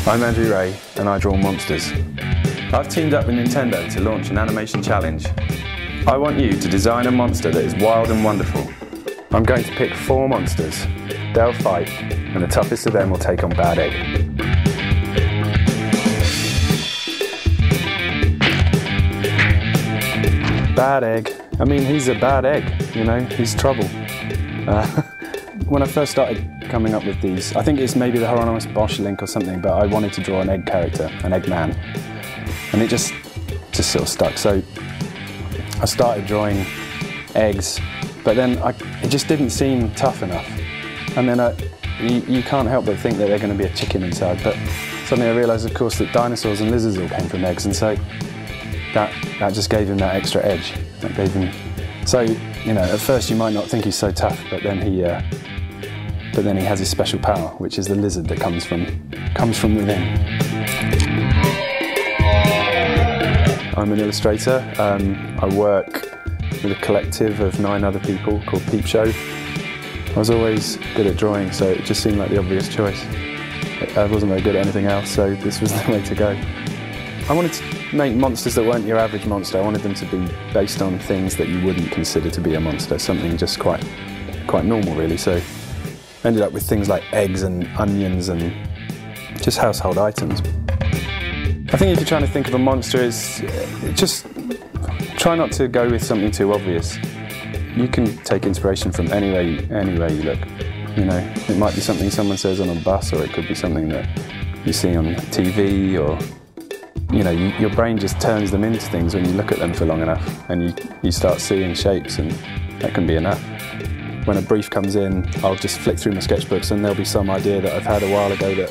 I'm Andrew Ray and I draw monsters. I've teamed up with Nintendo to launch an animation challenge. I want you to design a monster that is wild and wonderful. I'm going to pick 4 monsters. They'll fight, and the toughest of them will take on Bad Egg. Bad Egg. I mean, he's a bad egg, you know, he's trouble. When I first started coming up with these, I think it's maybe the Hieronymus Bosch link or something, but I wanted to draw an egg character, an egg man. And it just sort of stuck. So I started drawing eggs, but then it just didn't seem tough enough. And then you can't help but think that they're going to be a chicken inside, but suddenly I realised, of course, that dinosaurs and lizards all came from eggs, and so that just gave him that extra edge. That gave him. So, you know, at first you might not think he's so tough, but then he has his special power, which is the lizard that comes from within. I'm an illustrator. I work with a collective of 9 other people called Peep Show. I was always good at drawing, so it just seemed like the obvious choice. I wasn't very good at anything else, so this was the way to go. I wanted to make monsters that weren't your average monster. I wanted them to be based on things that you wouldn't consider to be a monster, something just quite normal, really. So I ended up with things like eggs and onions and just household items. I think if you're trying to think of a monster, just try not to go with something too obvious. You can take inspiration from anywhere you look. You know, it might be something someone says on a bus, or it could be something that you see on TV, or you know, your brain just turns them into things when you look at them for long enough, and you start seeing shapes, and that can be enough. When a brief comes in, I'll just flick through my sketchbooks and there'll be some idea that I've had a while ago that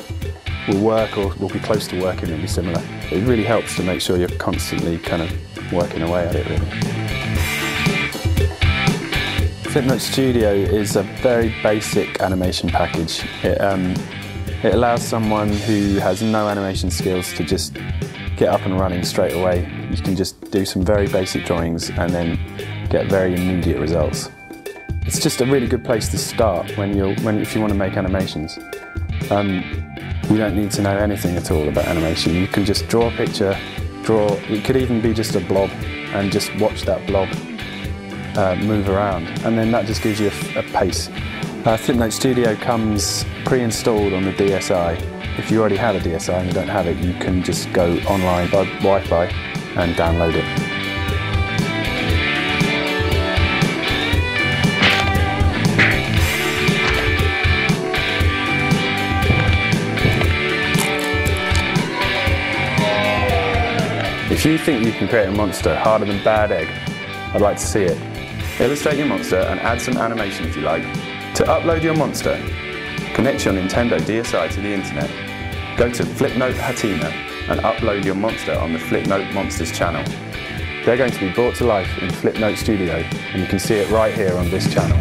will work, or will be close to working, it'll be similar. It really helps to make sure you're constantly kind of working away at it, really. Flipnote Studio is a very basic animation package. It allows someone who has no animation skills to just get up and running straight away. You can just do some very basic drawings and then get very immediate results. It's just a really good place to start if you want to make animations. You don't need to know anything at all about animation. You can just draw a picture, it could even be just a blob, and just watch that blob move around, and then that just gives you a pace. Flipnote Studio comes pre-installed on the DSi. If you already have a DSi and you don't have it, you can just go online by Wi-Fi and download it. If you think you can create a monster harder than Bad Egg, I'd like to see it. Illustrate your monster and add some animation if you like. To upload your monster, connect your Nintendo DSi to the internet. Go to Flipnote Hatima and upload your monster on the Flipnote Monsters channel. They're going to be brought to life in Flipnote Studio, and you can see it right here on this channel.